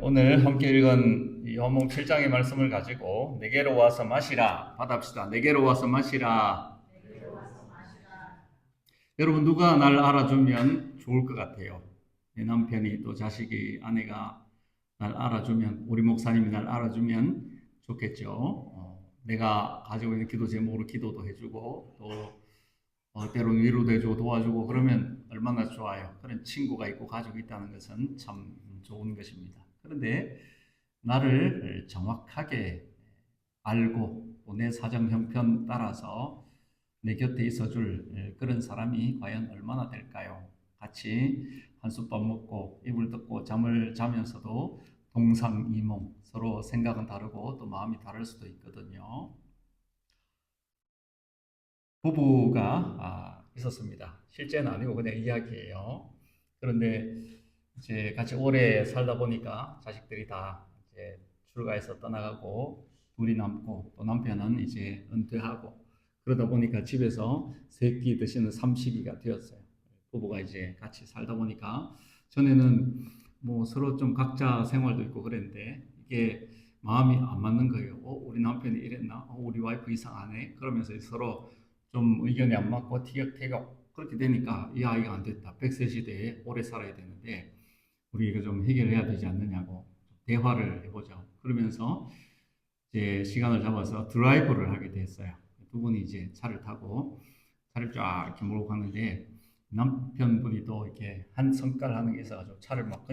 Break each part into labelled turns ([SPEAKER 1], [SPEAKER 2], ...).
[SPEAKER 1] 오늘 함께 읽은 이 요한복음 7장의 말씀을 가지고 내게로 와서 마시라 받합시다. 내게로 와서 마시라. 여러분 누가 날 알아주면 좋을 것 같아요. 내 남편이 또 자식이 아내가 날 알아주면 우리 목사님이 날 알아주면 좋겠죠. 내가 가지고 있는 기도 제목으로 기도도 해주고 또 때로는 위로도 해주고 도와주고 그러면 얼마나 좋아요. 그런 친구가 있고 가족이 있다는 것은 참 좋은 것입니다. 그런데 나를 정확하게 알고 내 사정 형편 따라서 내 곁에 있어줄 그런 사람이 과연 얼마나 될까요? 같이 한솥밥 먹고 이불 덮고 잠을 자면서도 동상이몽, 서로 생각은 다르고 또 마음이 다를 수도 있거든요. 부부가 있었습니다. 실제는 아니고 그냥 이야기예요. 그런데 이제 같이 오래 살다 보니까 자식들이 다 이제 출가해서 떠나가고 둘이 남고 또 남편은 이제 은퇴하고 그러다 보니까 집에서 세 끼 드시는 삼식이가 되었어요. 부부가 이제 같이 살다 보니까 전에는 뭐 서로 좀 각자 생활도 있고 그랬는데 이게 마음이 안 맞는 거예요. 우리 남편이 이랬나? 우리 와이프 이상하네? 그러면서 서로 좀 의견이 안 맞고 티격태격 그렇게 되니까 이 아이가 안 됐다. 100세 시대에 오래 살아야 되는데 우리 이거 좀 해결해야 되지 않느냐고 대화를 해보죠. 그러면서 이제 시간을 잡아서 드라이브를 하게 됐어요. 두 분이 이제 차를 타고 차를 쫙 이렇게 몰고 가는데 남편분이 또 이렇게 한 성깔 하는 게 있어가지고 차를 막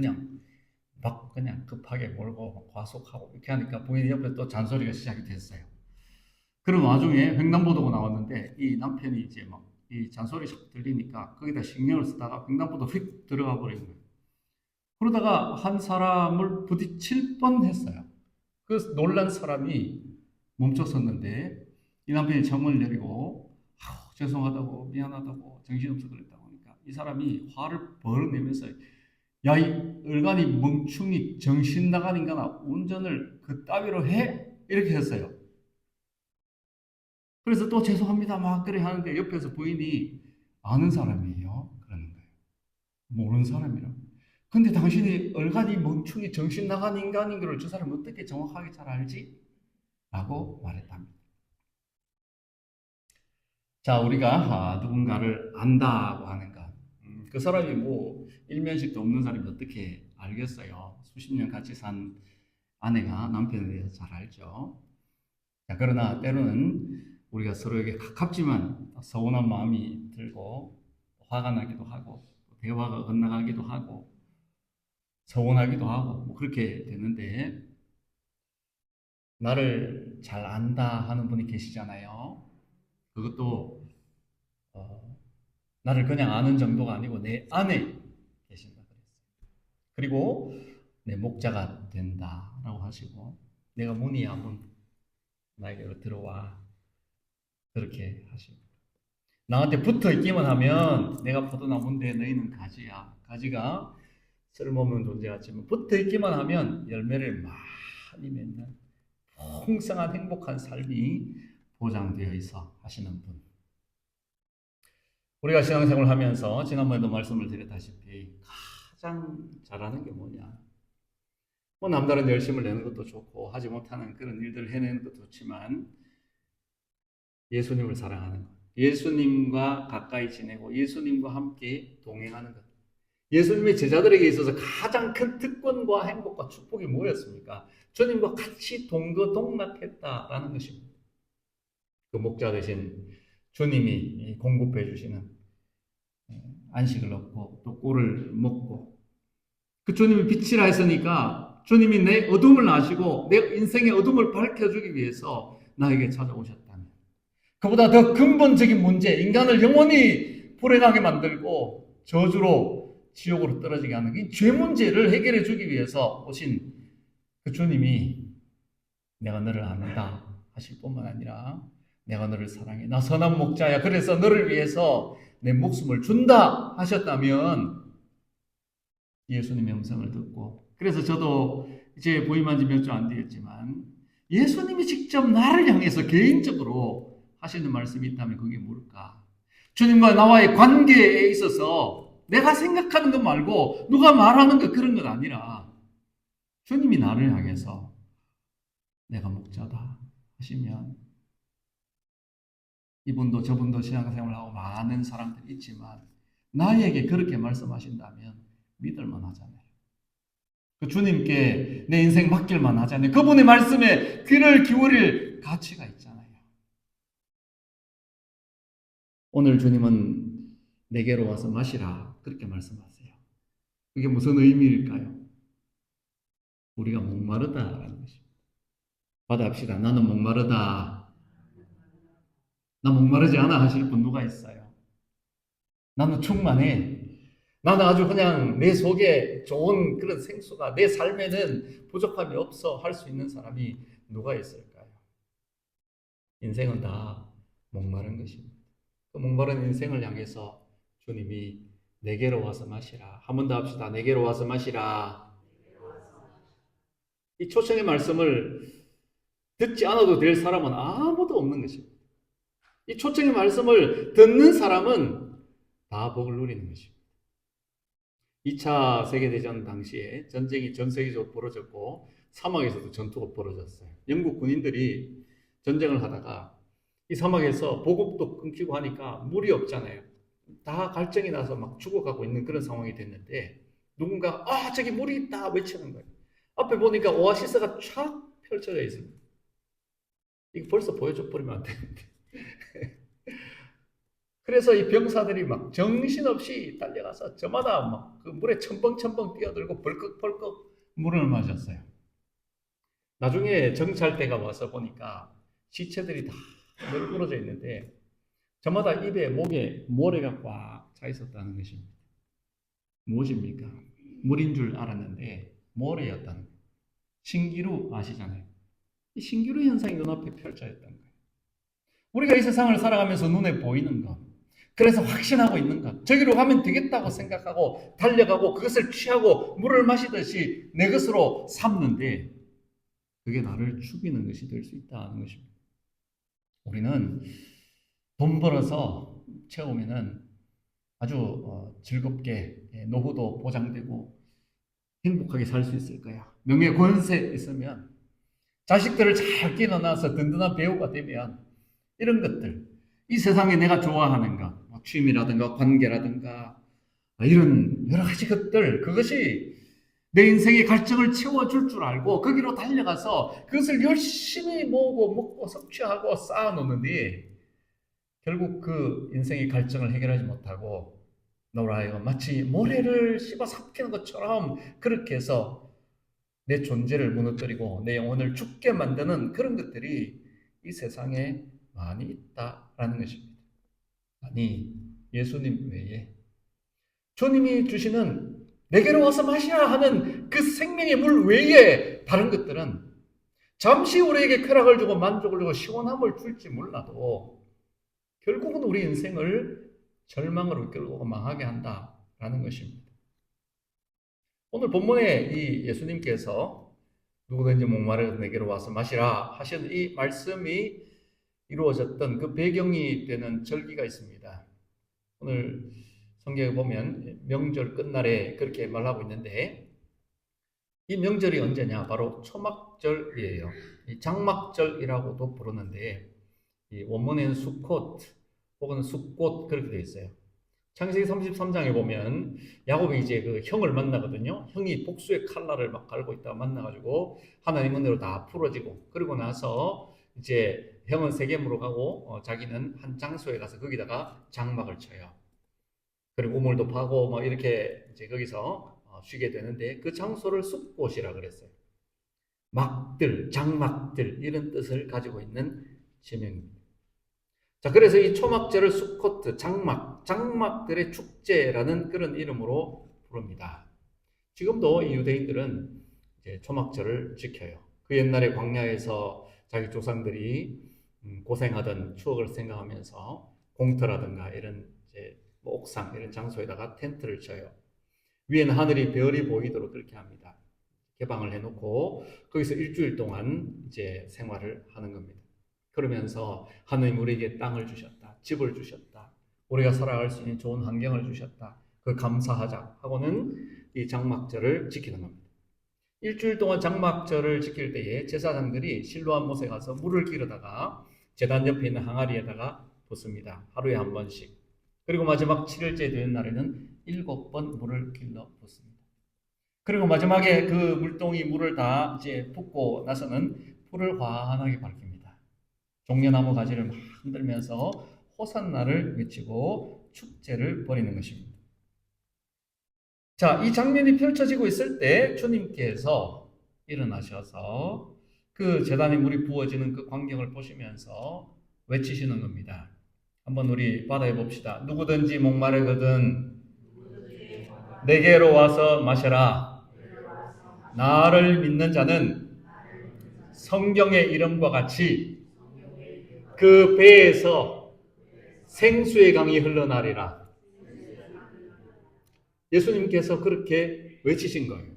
[SPEAKER 1] 그냥 급하게 몰고 막 과속하고 이렇게 하니까 부인이 옆에 또 잔소리가 시작이 됐어요. 그런 와중에 횡단보도가 나왔는데 이 남편이 이제 막 이 잔소리 싹 들리니까 거기다 신경을 쓰다가 횡단보도 휙 들어가 버린 거예요. 그러다가 한 사람을 부딪힐 뻔했어요. 그 놀란 사람이 멈췄었는데 이 남편이 창문을 내리고 죄송하다고 미안하다고 정신없어 그랬다고 하니까 이 사람이 화를 벌 내면서 야, 이 을간이 멍충이 정신 나간 인간아 운전을 그따위로 해? 이렇게 했어요. 그래서 또 죄송합니다 막 그래 하는데 옆에서 부인이 아는 사람이에요. 그러는 거예요. 모르는 사람이라고. 근데 당신이 얼간이 멍충이 정신 나간 인간인 걸 저 사람이 어떻게 정확하게 잘 알지? 라고 말했답니다. 자, 우리가 누군가를 안다고 하는 것. 그 사람이 뭐 일면식도 없는 사람이 어떻게 알겠어요? 수십 년 같이 산 아내가 남편에 대해서 잘 알죠. 자, 그러나 때로는 우리가 서로에게 가깝지만 서운한 마음이 들고 화가 나기도 하고 대화가 엇나가기도 하고 서운하기도 하고 뭐 그렇게 되는데 나를 잘 안다 하는 분이 계시잖아요. 그것도 어, 나를 그냥 아는 정도가 아니고 내 안에 계신다 그랬어요. 그리고 내 목자가 된다라고 하시고 내가 문이야 문 나에게로 들어와 그렇게 하시고 나한테 붙어 있기만 하면 내가 포도나무인데 너희는 가지야. 가지가 쓸모없는 존재 같지만 붙어 있기만 하면 열매를 많이 맺는 풍성한 행복한 삶이 보장되어 있어 하시는 분. 우리가 신앙생활을 하면서 지난번에도 말씀을 드렸다시피 가장 잘하는 게 뭐냐? 뭐 남다른 열심을 내는 것도 좋고 하지 못하는 그런 일들을 해내는 것도 좋지만 예수님을 사랑하는 것. 예수님과 가까이 지내고 예수님과 함께 동행하는 것. 예수님의 제자들에게 있어서 가장 큰 특권과 행복과 축복이 뭐였습니까? 주님과 같이 동거동락했다라는 것입니다. 그 목자 되신 주님이 공급해 주시는 안식을 얻고 또 꿀을 먹고 그 주님이 빛이라 했으니까 주님이 내 어둠을 아시고 내 인생의 어둠을 밝혀주기 위해서 나에게 찾아오셨다면 그보다 더 근본적인 문제 인간을 영원히 불행하게 만들고 저주로 지옥으로 떨어지게 하는 이 죄 문제를 해결해 주기 위해서 오신 그 주님이 내가 너를 안다 하실 뿐만 아니라 내가 너를 사랑해. 나 선한 목자야. 그래서 너를 위해서 내 목숨을 준다 하셨다면 예수님의 음성을 듣고 그래서 저도 이제 부임한 지 몇 주 안 되었지만 예수님이 직접 나를 향해서 개인적으로 하시는 말씀이 있다면 그게 뭘까? 주님과 나와의 관계에 있어서 내가 생각하는 것 말고 누가 말하는 것 그런 건 아니라 주님이 나를 향해서 내가 목자다 하시면, 이분도 저분도 신앙생활하고 많은 사람들이 있지만 나에게 그렇게 말씀하신다면 믿을만 하잖아요. 그 주님께 내 인생 맡길만 하잖아요. 그분의 말씀에 귀를 기울일 가치가 있잖아요. 오늘 주님은 내게로 와서 마시라 그렇게 말씀하세요. 그게 무슨 의미일까요? 우리가 목마르다라는 것입니다. 받아합시다. 나는 목마르다. 나 목마르지 않아 하실 분 누가 있어요? 나는 충만해. 나는 아주 그냥 내 속에 좋은 그런 생수가, 내 삶에는 부족함이 없어 할 수 있는 사람이 누가 있을까요? 인생은 다 목마른 것입니다. 그 목마른 인생을 향해서 주님이 내게로 와서 마시라. 한 번 더 합시다. 내게로 와서 마시라. 이 초청의 말씀을 듣지 않아도 될 사람은 아무도 없는 것입니다. 이 초청의 말씀을 듣는 사람은 다 복을 누리는 것입니다. 2차 세계대전 당시에 전쟁이 전 세계적으로 벌어졌고 사막에서도 전투가 벌어졌어요. 영국 군인들이 전쟁을 하다가 이 사막에서 보급도 끊기고 하니까 물이 없잖아요. 다 갈증이 나서 막 죽어가고 있는 그런 상황이 됐는데 누군가 저기 물이 있다 외치는 거예요. 앞에 보니까 오아시스가 쫙 펼쳐져 있습니다. 이거 벌써 보여줘 버리면 안 되는데. 그래서 이 병사들이 막 정신없이 달려가서 저마다 막 그 물에 첨벙첨벙 뛰어들고 벌컥벌컥 물을 마셨어요. 나중에 정찰대가 와서 보니까 시체들이 다 널브러져 있는데 저마다 입에 목에 모래가 꽉 차 있었다는 것입니다. 무엇입니까? 물인 줄 알았는데 모래였다는 거예요. 신기루 아시잖아요. 이 신기루 현상이 눈앞에 펼쳐졌던 거예요. 우리가 이 세상을 살아가면서 눈에 보이는 것, 그래서 확신하고 있는 것, 저기로 가면 되겠다고 생각하고 달려가고 그것을 취하고 물을 마시듯이 내 것으로 삼는데 그게 나를 죽이는 것이 될 수 있다는 것입니다. 우리는 돈 벌어서 채우면은 아주 즐겁게 노후도 보장되고 행복하게 살 수 있을 거야. 명예 권세 있으면 자식들을 잘 끼워놔서 든든한 배우가 되면 이런 것들, 이 세상에 내가 좋아하는 것, 취미라든가 관계라든가 이런 여러 가지 것들, 그것이 내 인생의 갈증을 채워줄 줄 알고 거기로 달려가서 그것을 열심히 모으고 먹고 섭취하고 쌓아놓는데 결국 그 인생의 갈증을 해결하지 못하고 너라 하여금 마치 모래를 씹어 삼키는 것처럼 그렇게 해서 내 존재를 무너뜨리고 내 영혼을 죽게 만드는 그런 것들이 이 세상에 많이 있다라는 것입니다. 아니, 예수님 외에 주님이 주시는 내게로 와서 마시라 하는 그 생명의 물 외에 다른 것들은 잠시 우리에게 쾌락을 주고 만족을 주고 시원함을 줄지 몰라도 결국은 우리 인생을 절망으로 이끌고 망하게 한다라는 것입니다. 오늘 본문에 이 예수님께서 누구든지 목마르거든 내게로 와서 마시라 하신 이 말씀이 이루어졌던 그 배경이 되는 절기가 있습니다. 오늘 성경에 보면 명절 끝날에 그렇게 말하고 있는데 이 명절이 언제냐? 바로 초막절이에요. 이 장막절이라고도 부르는데 이 원문에는 수콧 혹은 숫꽃 그렇게 되어 있어요. 창세기 33장에 보면 야곱이 이제 그 형을 만나거든요. 형이 복수의 칼날을 막 갈고 있다가 만나가지고 하나님 은혜로 다 풀어지고 그러고 나서 이제 형은 세겜으로 가고 자기는 한 장소에 가서 거기다가 장막을 쳐요. 그리고 우물도 파고 뭐 이렇게 이제 거기서 쉬게 되는데 그 장소를 숫꽃이라 그랬어요. 막들, 장막들 이런 뜻을 가지고 있는 지명입니다. 자, 그래서 이 초막절을 수코트, 장막들의 축제라는 그런 이름으로 부릅니다. 지금도 이 유대인들은 이제 초막절을 지켜요. 그 옛날에 광야에서 자기 조상들이 고생하던 추억을 생각하면서 공터라든가 이런 이제 옥상 이런 장소에다가 텐트를 쳐요. 위에는 하늘이 별이 보이도록 그렇게 합니다. 개방을 해놓고 거기서 일주일 동안 이제 생활을 하는 겁니다. 그러면서 하나님 우리에게 땅을 주셨다. 집을 주셨다. 우리가 살아갈 수 있는 좋은 환경을 주셨다. 그 감사하자 하고는 이 장막절을 지키는 겁니다. 일주일 동안 장막절을 지킬 때에 제사장들이 실로암 못에 가서 물을 기르다가 제단 옆에 있는 항아리에다가 붓습니다. 하루에 한 번씩. 그리고 마지막 7일째 되는 날에는 7번 물을 길러 붓습니다. 그리고 마지막에 그 물동이 물을 다 이제 붓고 나서는 불을 환하게 밝힙니다. 종려나무 가지를 막 흔들면서 호산나를 외치고 축제를 벌이는 것입니다. 자, 이 장면이 펼쳐지고 있을 때 주님께서 일어나셔서 그 제단에 물이 부어지는 그 광경을 보시면서 외치시는 겁니다. 한번 우리 받아해 봅시다. 누구든지 목마르거든 내게로 와서 마셔라. 나를 믿는 자는 성경의 이름과 같이 그 배에서 생수의 강이 흘러나리라. 예수님께서 그렇게 외치신 거예요.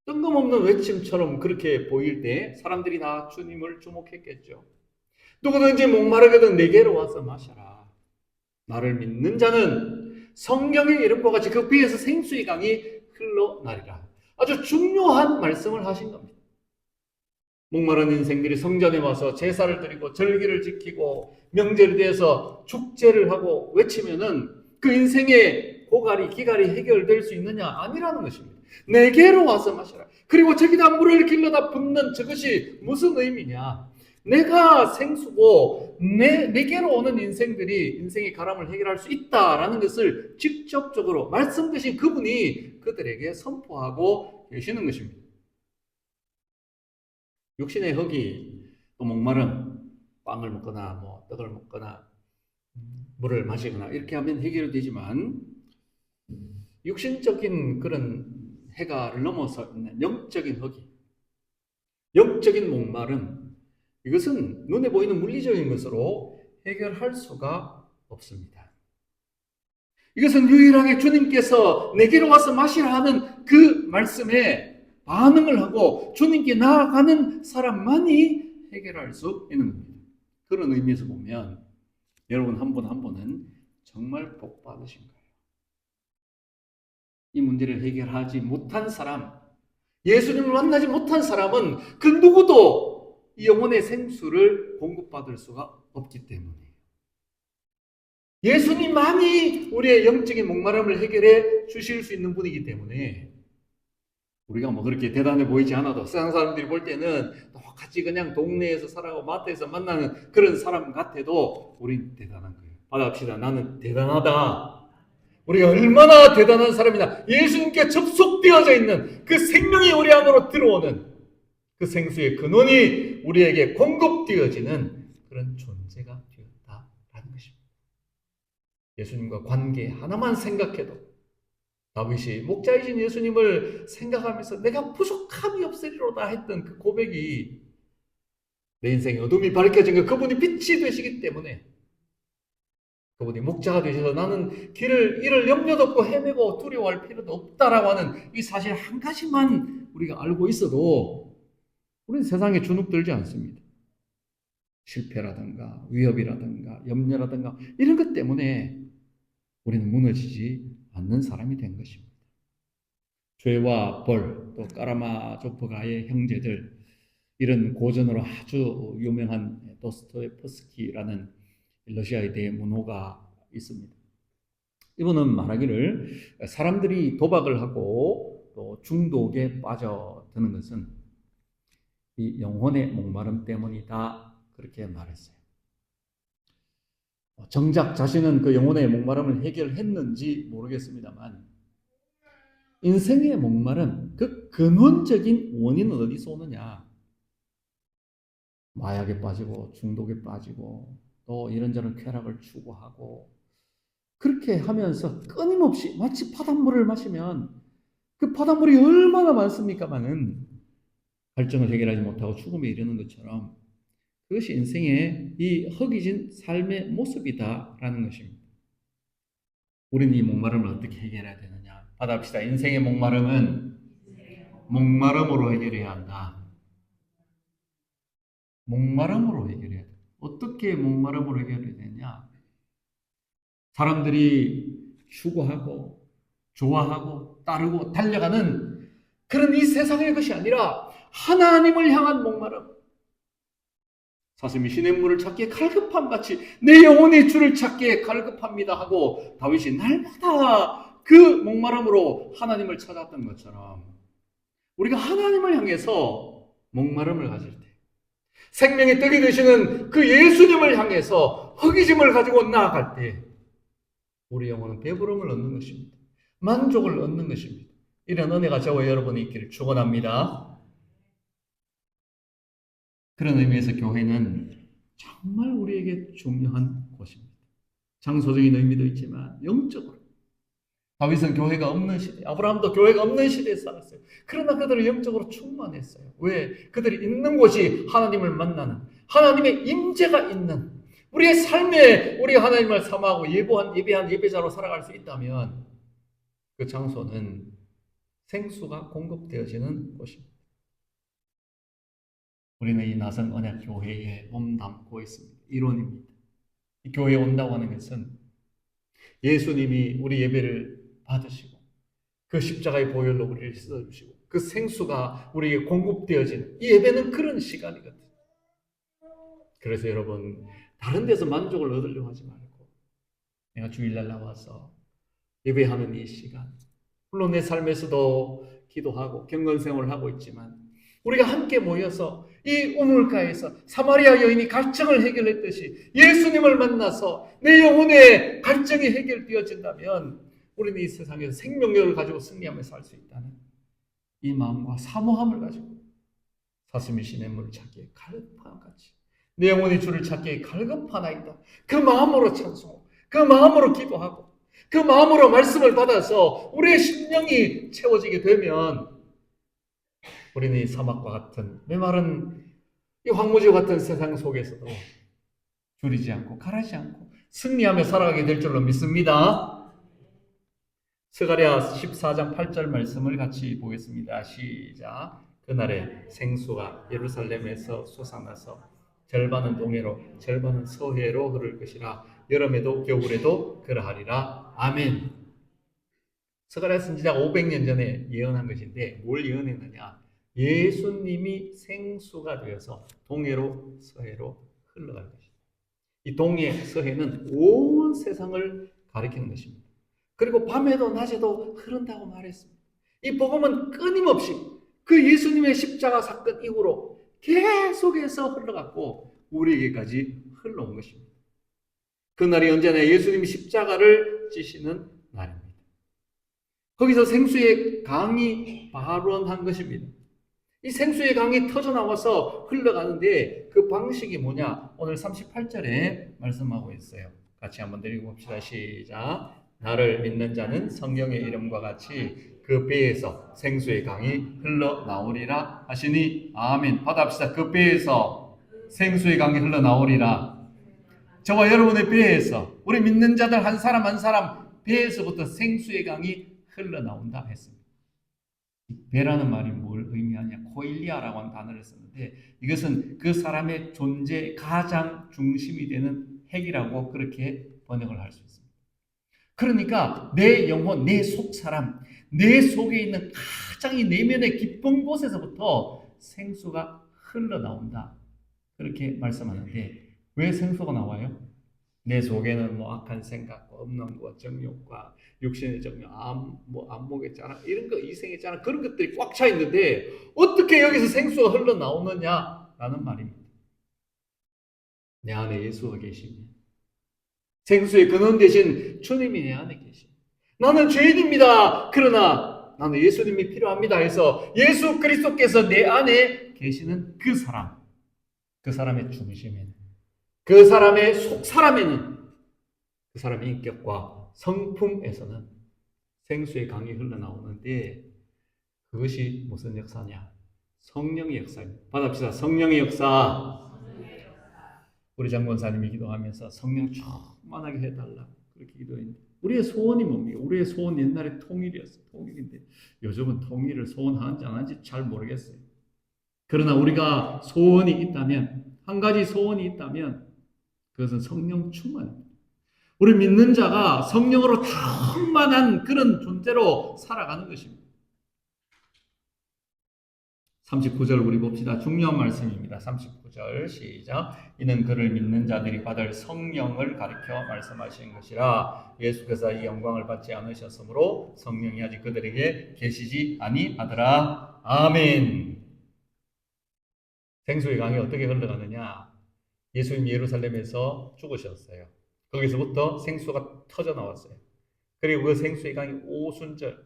[SPEAKER 1] 뜬금없는 외침처럼 그렇게 보일 때 사람들이 다 주님을 주목했겠죠. 누구든지 목마르거든 내게로 와서 마셔라. 나를 믿는 자는 성경의 이름과 같이 그 배에서 생수의 강이 흘러나리라. 아주 중요한 말씀을 하신 겁니다. 목마른 인생들이 성전에 와서 제사를 드리고 절기를 지키고 명절에 대해서 축제를 하고 외치면은 그 인생의 고갈이 기갈이 해결될 수 있느냐? 아니라는 것입니다. 내게로 와서 마셔라. 그리고 저기다 물을 길러다 붓는 저것이 무슨 의미냐? 내가 생수고 내게로 오는 인생들이 인생의 가람을 해결할 수 있다라는 것을 직접적으로 말씀 되신 그분이 그들에게 선포하고 계시는 것입니다. 육신의 허기, 또 목마름, 빵을 먹거나 뭐 떡을 먹거나 물을 마시거나 이렇게 하면 해결이 되지만 육신적인 그런 해가를 넘어서 있는 영적인 허기, 영적인 목마름, 이것은 눈에 보이는 물리적인 것으로 해결할 수가 없습니다. 이것은 유일하게 주님께서 내게로 와서 마시라 하는 그 말씀에 반응을 하고 주님께 나아가는 사람만이 해결할 수 있는 겁니다. 그런 의미에서 보면 여러분 한 분 한 분은 정말 복 받으신 거예요. 이 문제를 해결하지 못한 사람, 예수님을 만나지 못한 사람은 그 누구도 이 영혼의 생수를 공급받을 수가 없기 때문이에요. 예수님만이 우리의 영적인 목마름을 해결해 주실 수 있는 분이기 때문에 우리가 뭐 그렇게 대단해 보이지 않아도 세상 사람들이 볼 때는 똑같이 그냥 동네에서 살아가고 마트에서 만나는 그런 사람 같아도 우린 대단한 거예요. 받아봅시다. 나는 대단하다. 우리가 얼마나 대단한 사람이냐. 예수님께 접속되어져 있는 그 생명이 우리 안으로 들어오는 그 생수의 근원이 우리에게 공급되어지는 그런 존재가 되었다라는 것입니다. 예수님과 관계 하나만 생각해도 다윗이 목자이신 예수님을 생각하면서 내가 부족함이 없으리로다 했던 그 고백이 내 인생의 어둠이 밝혀진 것, 그분이 빛이 되시기 때문에 그분이 목자가 되셔서 나는 이를 염려도 없고 헤매고 두려워할 필요도 없다라고 하는 이 사실 한 가지만 우리가 알고 있어도 우리는 세상에 주눅들지 않습니다. 실패라든가 위협이라든가 염려라든가 이런 것 때문에 우리는 무너지지 않는 사람이 된 것입니다. 죄와 벌, 또 까라마조프가의 형제들, 이런 고전으로 아주 유명한 도스토옙스키라는 러시아의 대문호가 있습니다. 이분은 말하기를 사람들이 도박을 하고 또 중독에 빠져드는 것은 이 영혼의 목마름 때문이다, 그렇게 말했어요. 정작 자신은 그 영혼의 목마름을 해결했는지 모르겠습니다만 인생의 목마름, 그 근원적인 원인은 어디서 오느냐? 마약에 빠지고 중독에 빠지고 또 이런저런 쾌락을 추구하고 그렇게 하면서 끊임없이 마치 바닷물을 마시면 그 바닷물이 얼마나 많습니까마는 갈증을 해결하지 못하고 죽음에 이르는 것처럼 그것이 인생의 이 허기진 삶의 모습이다라는 것입니다. 우리는 이 목마름을 어떻게 해결해야 되느냐? 받아봅시다. 인생의 목마름은 목마름으로 해결해야 한다. 목마름으로 해결해야 돼. 어떻게 목마름으로 해결해야 되냐? 사람들이 추구하고 좋아하고 따르고 달려가는 그런 이 세상의 것이 아니라 하나님을 향한 목마름. 사슴이 시냇물을 찾기에 갈급함 같이 내 영혼이 주를 찾기에 갈급합니다 하고 다윗이 날마다 그 목마름으로 하나님을 찾았던 것처럼 우리가 하나님을 향해서 목마름을 가질 때, 생명의 떡이 되시는 그 예수님을 향해서 허기짐을 가지고 나아갈 때 우리 영혼은 배부름을 얻는 것입니다. 만족을 얻는 것입니다. 이런 은혜가 저와 여러분이 있기를 축원합니다. 그런 의미에서 교회는 정말 우리에게 중요한 곳입니다. 장소적인 의미도 있지만 영적으로. 다윗은 교회가 없는 시대, 아브라함도 교회가 없는 시대에 살았어요. 그러나 그들은 영적으로 충만했어요. 왜? 그들이 있는 곳이 하나님을 만나는, 하나님의 임재가 있는, 우리의 삶에 우리 하나님을 사모하고 예배한 예배자로 살아갈 수 있다면 그 장소는 생수가 공급되어지는 곳입니다. 우리는 이 나성 언약 교회에 몸담고 있습니다. 일원입니다. 이 교회에 온다고 하는 것은 예수님이 우리 예배를 받으시고 그 십자가의 보혈로 우리를 씻어주시고 그 생수가 우리에게 공급되어지는 이 예배는 그런 시간이거든요. 그래서 여러분 다른 데서 만족을 얻으려고 하지 말고 내가 주일날 나와서 예배하는 이 시간, 물론 내 삶에서도 기도하고 경건생활을 하고 있지만 우리가 함께 모여서 이 우물가에서 사마리아 여인이 갈증을 해결했듯이 예수님을 만나서 내 영혼의 갈증이 해결되어진다면 우리는 이 세상에서 생명력을 가지고 승리하며 살 수 있다는 이 마음과 사모함을 가지고 사슴이 시냇물을 찾기에 갈급한 같이 내 영혼이 주를 찾기에 갈급하나이다. 그 마음으로 찬송하고 그 마음으로 기도하고 그 마음으로 말씀을 받아서 우리의 심령이 채워지게 되면 우리는 이 사막과 같은 메마른 이 황무지 같은 세상 속에서도 줄이지 않고 가라지 않고 승리하며 살아가게 될 줄로 믿습니다. 스가랴 14장 8절 말씀을 같이 보겠습니다. 시작. 그날에 생수가 예루살렘에서 솟아나서 절반은 동해로 절반은 서해로 흐를 것이라. 여름에도 겨울에도 그러하리라. 아멘. 스가랴 선지자가 500년 전에 예언한 것인데 뭘 예언했느냐? 예수님이 생수가 되어서 동해로 서해로 흘러갈 것입니다. 이 동해, 서해는 온 세상을 가리키는 것입니다. 그리고 밤에도 낮에도 흐른다고 말했습니다. 이 복음은 끊임없이 그 예수님의 십자가 사건 이후로 계속해서 흘러갔고 우리에게까지 흘러온 것입니다. 그날이 언제나 예수님이 십자가를 지시는 날입니다. 거기서 생수의 강이 발원한 것입니다. 이 생수의 강이 터져나와서 흘러가는데 그 방식이 뭐냐? 오늘 38절에 말씀하고 있어요. 같이 한번 읽어봅시다. 시작. 나를 믿는 자는 성령의 이름과 같이 그 배에서 생수의 강이 흘러나오리라 하시니 아멘. 받아봅시다. 그 배에서 생수의 강이 흘러나오리라. 저와 여러분의 배에서 우리 믿는 자들 한 사람 한 사람 배에서부터 생수의 강이 흘러나온다 했습니다. 배라는 말이 뭘 의미하냐? 코일리아라고 하는 단어를 썼는데 이것은 그 사람의 존재의 가장 중심이 되는 핵이라고 그렇게 번역을 할 수 있습니다. 그러니까 내 영혼, 내 속사람, 내 속에 있는 가장 이 내면의 깊은 곳에서부터 생수가 흘러나온다. 그렇게 말씀하는데 왜 생수가 나와요? 내 속에는 뭐 악한 생각과 없는 것, 정욕과 육신의 정욕, 안목의 짜랑 이런 거, 이생의 짜랑 그런 것들이 꽉 차 있는데 어떻게 여기서 생수가 흘러나오느냐라는 말입니다. 내 안에 예수가 계시면 생수의 근원 되신 주님이 내 안에 계십니다. 나는 죄인입니다. 그러나 나는 예수님이 필요합니다 해서 예수 그리스도께서 내 안에 계시는 그 사람, 그 사람의 중심에는, 그 사람의 속사람에는, 그 사람의 인격과 성품에서는 생수의 강이 흘러나오는데 그것이 무슨 역사냐? 성령의 역사입니다. 받아봅시다. 성령의 역사. 우리 장권사님이 기도하면서 성령 충만하게 해달라 그렇게 기도했는데 우리의 소원이 뭡니까? 우리의 소원 옛날에 통일이었어요. 통일인데 요즘은 통일을 소원하는지 안 하는지 잘 모르겠어요. 그러나 우리가 소원이 있다면, 한 가지 소원이 있다면 그것은 성령 충만입니다. 우리 믿는 자가 성령으로 충만한 그런 존재로 살아가는 것입니다. 39절 우리 봅시다. 중요한 말씀입니다. 39절 시작. 이는 그를 믿는 자들이 받을 성령을 가리켜 말씀하시는 것이라. 예수께서 이 영광을 받지 않으셨으므로 성령이 아직 그들에게 계시지 아니하더라. 아멘. 생수의 강이 어떻게 흘러가느냐? 예수님 예루살렘에서 죽으셨어요. 거기서부터 생수가 터져 나왔어요. 그리고 그 생수의 강이 오순절,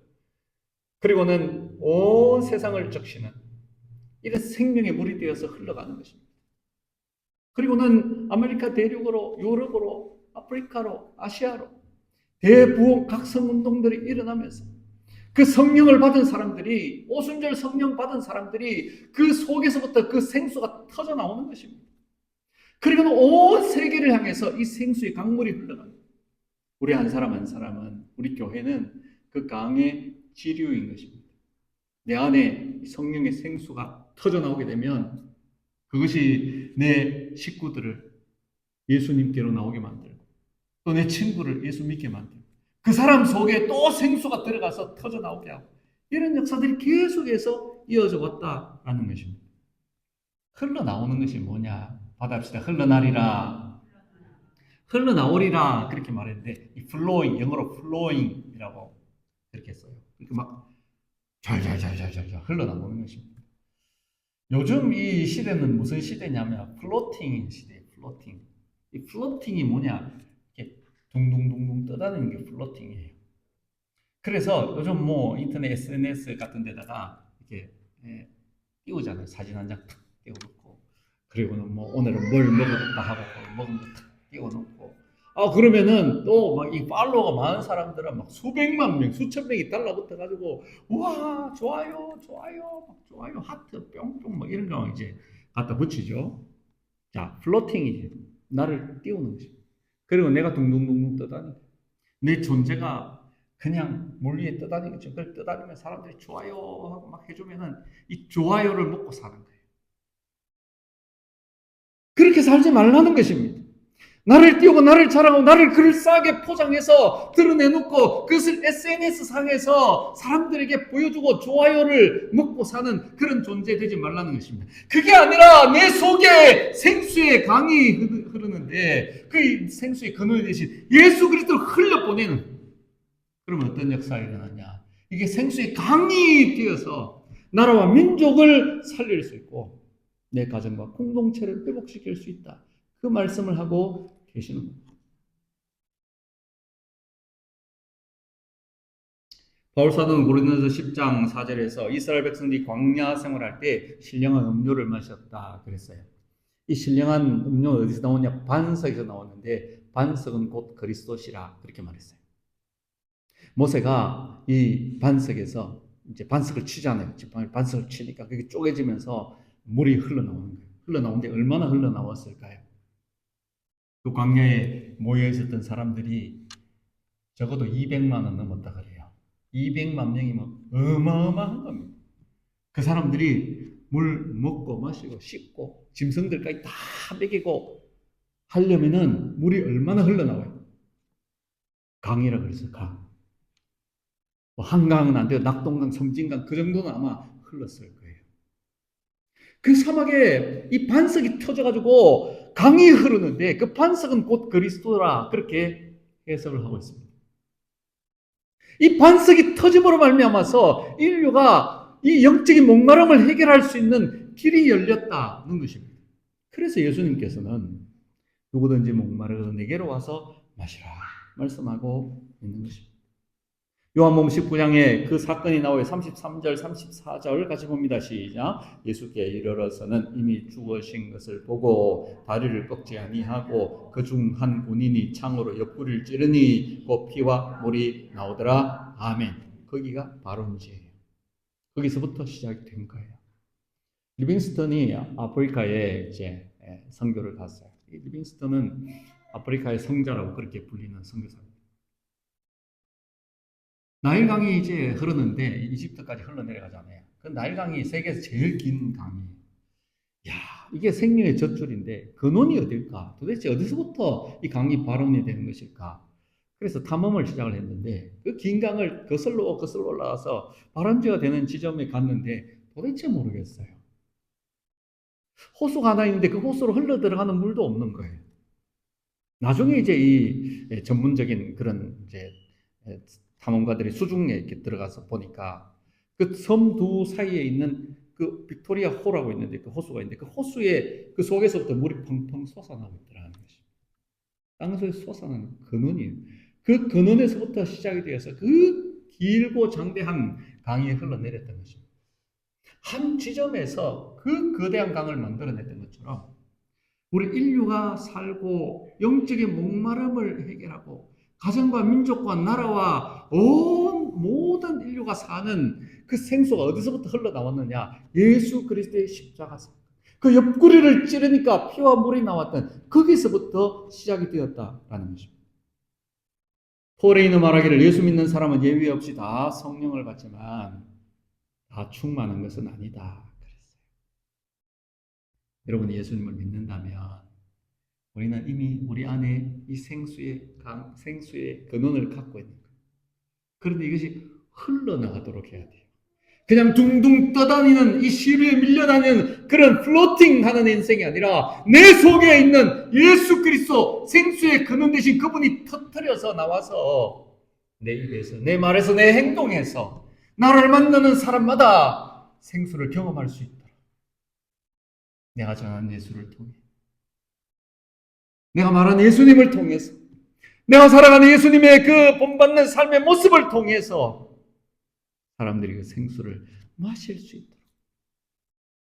[SPEAKER 1] 그리고는 온 세상을 적시는 이런 생명의 물이 되어서 흘러가는 것입니다. 그리고는 아메리카 대륙으로, 유럽으로, 아프리카로, 아시아로 대부흥 각성운동들이 일어나면서 그 성령을 받은 사람들이, 오순절 성령 받은 사람들이 그 속에서부터 그 생수가 터져 나오는 것입니다. 그리고는 온 세계를 향해서 이 생수의 강물이 흘러갑니다. 우리 한 사람 한 사람은, 우리 교회는 그 강의 지류인 것입니다. 내 안에 성령의 생수가 터져 나오게 되면 그것이 내 식구들을 예수님께로 나오게 만들고 또 내 친구를 예수 믿게 만들고 그 사람 속에 또 생수가 들어가서 터져 나오게 하고 이런 역사들이 계속해서 이어져 왔다라는 것입니다. 흘러나오는 것이 뭐냐? 받아봅시다. 흘러나리라. 흘러나오리라. 그렇게 말했는데 이 flowing, 영어로 flowing이라고 그렇게 써요. 그러니까 막 잘잘잘잘잘 흘러나오는 것입니다. 요즘 이 시대는 무슨 시대냐면 플로팅 시대예요. 플로팅. 이 플로팅이 뭐냐? 이렇게 둥둥둥둥 떠다니는 게 플로팅이에요. 그래서 요즘 뭐 인터넷 SNS 같은 데다가 이렇게 띄우잖아요. 사진 한 장 탁 띄워놓고 그리고는 뭐 오늘은 뭘 먹었다 하고 먹은 거 탁 띄워놓고 그러면은 또 막 이 팔로워가 많은 사람들은 막 수백만 명, 수천 명이 달라붙어가지고 우와 좋아요, 좋아요, 막 좋아요, 하트 뿅뿅 막 이런 거 이제 갖다 붙이죠. 자, 플로팅이지. 나를 띄우는 것이. 그리고 내가 둥둥둥둥 떠다니고 내 존재가 그냥 물 위에 떠다니겠죠. 그걸 떠다니면 사람들이 좋아요 하고 막 해주면은 이 좋아요를 먹고 사는 거예요. 그렇게 살지 말라는 것입니다. 나를 띄우고 나를 자랑하고 나를 그럴싸하게 포장해서 드러내놓고 그것을 SNS 상에서 사람들에게 보여주고 좋아요를 먹고 사는 그런 존재 되지 말라는 것입니다. 그게 아니라 내 속에 생수의 강이 흐르는데 그 생수의 근원이 되신 예수 그리스도를 흘려보내는 그러면 어떤 역사가 일어나냐? 이게 생수의 강이 되어서 나라와 민족을 살릴 수 있고 내 가정과 공동체를 회복시킬 수 있다. 그 말씀을 하고 계시는 겁니다. 바울사도는 고린도서 10장 4절에서 이스라엘 백성들이 광야 생활할 때 신령한 음료를 마셨다 그랬어요. 이 신령한 음료는 어디서 나오냐? 반석에서 나왔는데 반석은 곧 그리스도시라 그렇게 말했어요. 모세가 이 반석에서 이제 반석을 치잖아요. 반석을 치니까 그게 쪼개지면서 물이 흘러나오는 거예요. 흘러나오는데 얼마나 흘러나왔을까요? 그 광야에 모여 있었던 사람들이 적어도 200만 원 넘었다 그래요. 200만 명이면 어마어마한 겁니다. 그 사람들이 물 먹고 마시고 씻고 짐승들까지 다 먹이고 하려면은 물이 얼마나 흘러나와요? 강이라 그랬어요. 강. 뭐 한강은 안 돼요. 낙동강, 섬진강 그 정도는 아마 흘렀을 거예요. 그 사막에 이 반석이 터져가지고 강이 흐르는데 그 반석은 곧 그리스도라 그렇게 해석을 하고 있습니다. 이 반석이 터짐으로 말미암아서 인류가 이 영적인 목마름을 해결할 수 있는 길이 열렸다는 것입니다. 그래서 예수님께서는 누구든지 목마르거든 내게로 와서 마시라 말씀하고 있는 것입니다. 요한복음 19장에 그 사건이 나와요. 33절, 34절 같이 봅니다. 시작. 예수께 이르러서는 이미 죽으신 것을 보고 다리를 꺾지 아니하고 그중 한 군인이 창으로 옆구리를 찌르니 곧 피와 물이 나오더라. 아멘. 거기가 바론지예요. 거기서부터 시작이 된 거예요. 리빙스턴이 아프리카에 이제 선교를 갔어요. 리빙스턴은 아프리카의 성자라고 그렇게 불리는 선교사입니다. 나일강이 이제 흐르는데 이집트까지 흘러내려가잖아요. 그 나일강이 세계에서 제일 긴 강이에요. 야, 이게 생명의 젖줄인데 근원이 어딜까? 도대체 어디서부터 이 강이 발원이 되는 것일까? 그래서 탐험을 시작을 했는데 그 긴 강을 거슬러 올라가서 발원지가 되는 지점에 갔는데 도대체 모르겠어요. 호수가 하나 있는데 그 호수로 흘러 들어가는 물도 없는 거예요. 나중에 이제 이 전문적인 그런 이제 탐험가들이 수중에 이렇게 들어가서 보니까 그 섬 두 사이에 있는 그 빅토리아 호라고 있는데 그 호수가 있는데 그 호수에 그 속에서부터 물이 펑펑 솟아나고 있더라는 것입니다. 땅속에 솟아나는 근원이에요. 그 근원에서부터 시작이 되어서 그 길고 장대한 강이 흘러내렸던 것입니다. 한 지점에서 그 거대한 강을 만들어냈던 것처럼 우리 인류가 살고 영적인 목마름을 해결하고 가정과 민족과 나라와 온 모든 인류가 사는 그 생수가 어디서부터 흘러나왔느냐? 예수 그리스도의 십자가 사건. 그 옆구리를 찌르니까 피와 물이 나왔던 거기서부터 시작이 되었다라는 것입니다. 포레이너 말하기를 예수 믿는 사람은 예외 없이 다 성령을 받지만 다 충만한 것은 아니다. 그랬어요. 여러분 예수님을 믿는다면 우리는 이미 우리 안에 이 생수의 근원을 갖고 있는 거예요. 그런데 이것이 흘러나가도록 해야 돼요. 그냥 둥둥 떠다니는 이 시류에 밀려다니는 그런 플로팅하는 인생이 아니라 내 속에 있는 예수 그리스도 생수의 근원 대신 그분이 터뜨려서 나와서 내 입에서 내 말에서 내 행동에서 나를 만나는 사람마다 생수를 경험할 수 있도록 내가 전한 예수를 통해 내가 말한 예수님을 통해서 내가 살아가는 예수님의 그 본받는 삶의 모습을 통해서 사람들이 그 생수를 마실 수 있도록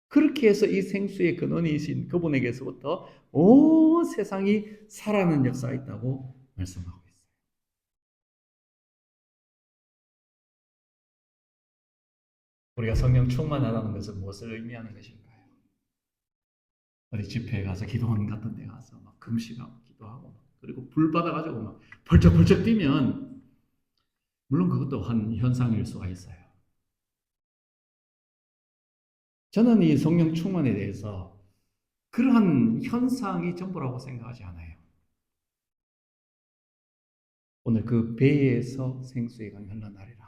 [SPEAKER 1] 그렇게 해서 이 생수의 근원이신 그분에게서부터 온 세상이 살아나는 역사가 있다고 말씀하고 있어요. 우리가 성령 충만하다는 것은 무엇을 의미하는 것일까요? 어디 집회에 가서 기도원 같은 데 가서 막 금식하고 기도하고 그리고 불 받아가지고 막 벌쩍벌쩍 뛰면 물론 그것도 한 현상일 수가 있어요. 저는 이 성령 충만에 대해서 그러한 현상이 전부라고 생각하지 않아요. 오늘 그 배에서 생수의 강이 흘러나리라.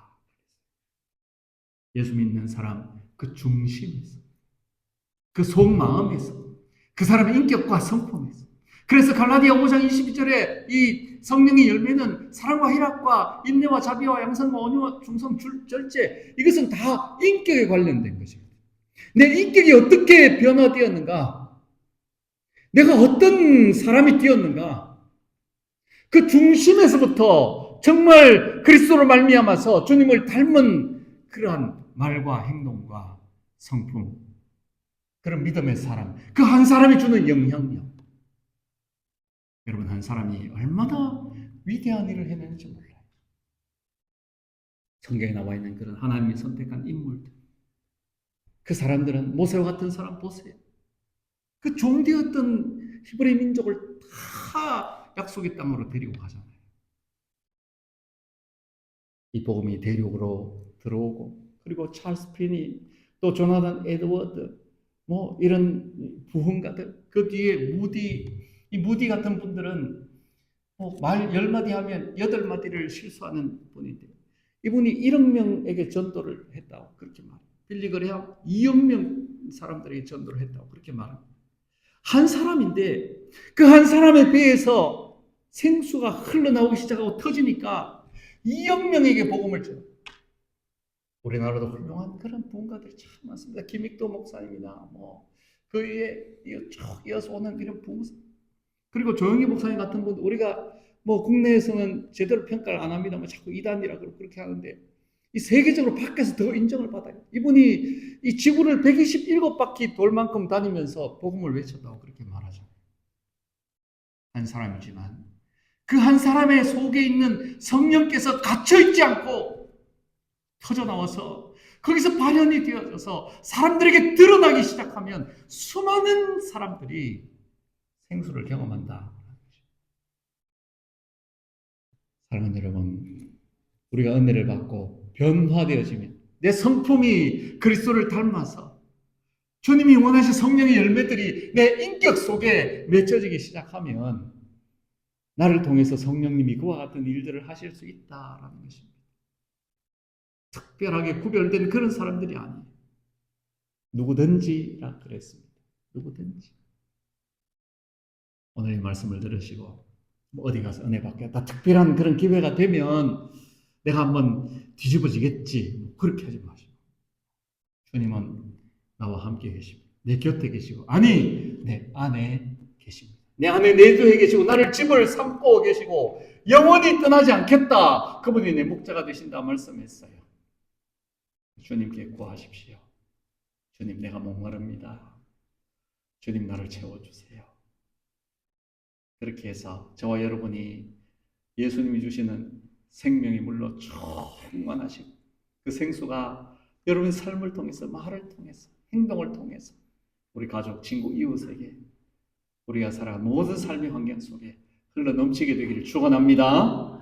[SPEAKER 1] 예수 믿는 사람 그 중심에서 그 속마음에서 그 사람의 인격과 성품에서 그래서 갈라디아 5장 22절에 이 성령의 열매는 사랑과 희락과 인내와 자비와 양선과 온유와 중성 절제 이것은 다 인격에 관련된 것입니다. 내 인격이 어떻게 변화되었는가? 내가 어떤 사람이 되었는가? 그 중심에서부터 정말 그리스도로 말미암아서 주님을 닮은 그러한 말과 행동과 성품, 그런 믿음의 사람, 그 한 사람이 주는 영향력. 여러분 한 사람이 얼마나 위대한 일을 해내는지 몰라요. 성경에 나와 있는 그런 하나님이 선택한 인물들. 그 사람들은 모세와 같은 사람 보세요. 그 종되었던 히브리 민족을 다 약속의 땅으로 데리고 가잖아요. 이 복음이 대륙으로 들어오고 그리고 찰스 피니 또 조나단 에드워드 뭐 이런 부흥가들 그 뒤에 이 무디 같은 분들은 뭐 말 10마디 하면 8마디를 실수하는 분인데 이분이 1억 명에게 전도를 했다고 그렇게 말해요. 빌리 그레함 2억 명 사람들에게 전도를 했다고 그렇게 말합니다. 한 사람인데 그 한 사람의 배에서 생수가 흘러나오기 시작하고 터지니까 2억 명에게 복음을 전해. 우리나라도 훌륭한 그런 부흥가들이 참 많습니다. 김익도 목사님이나 그 위에 쭉 이어서 오는 이런 부흥사. 그리고 조영희 목사님 같은 분 우리가 국내에서는 제대로 평가를 안 합니다. 자꾸 이단이라고 그렇게 하는데 이 세계적으로 밖에서 더 인정을 받아요. 이분이 이 지구를 127바퀴 돌 만큼 다니면서 복음을 외쳤다고 그렇게 말하죠. 한 사람이지만 그 한 사람의 속에 있는 성령께서 갇혀있지 않고 터져나와서 거기서 발현이 되어져서 사람들에게 드러나기 시작하면 수많은 사람들이 생수를 경험한다. 사랑하는 여러분, 우리가 은혜를 받고 변화되어지면 내 성품이 그리스도를 닮아서 주님이 원하신 성령의 열매들이 내 인격 속에 맺혀지기 시작하면 나를 통해서 성령님이 그와 같은 일들을 하실 수 있다라는 것입니다. 특별하게 구별된 그런 사람들이 아니에요. 누구든지라 그랬습니다. 누구든지. 오늘 이 말씀을 들으시고 뭐 어디 가서 은혜 받겠다. 특별한 그런 기회가 되면 내가 한번 뒤집어지겠지. 그렇게 하지 마시고. 주님은 나와 함께 계십니다. 내 곁에 계시고, 아니, 내 안에 계십니다. 내 안에 내주에 계시고, 나를 집을 삼고 계시고, 영원히 떠나지 않겠다. 그분이 내 목자가 되신다 말씀했어요. 주님께 구하십시오. 주님, 내가 목마릅니다. 주님, 나를 채워주세요. 그렇게 해서 저와 여러분이 예수님이 주시는 생명이 물로 충만하시고 그 생수가 여러분의 삶을 통해서, 말을 통해서, 행동을 통해서 우리 가족, 친구, 이웃에게 우리가 살아가는 모든 삶의 환경 속에 흘러 넘치게 되기를 축원합니다.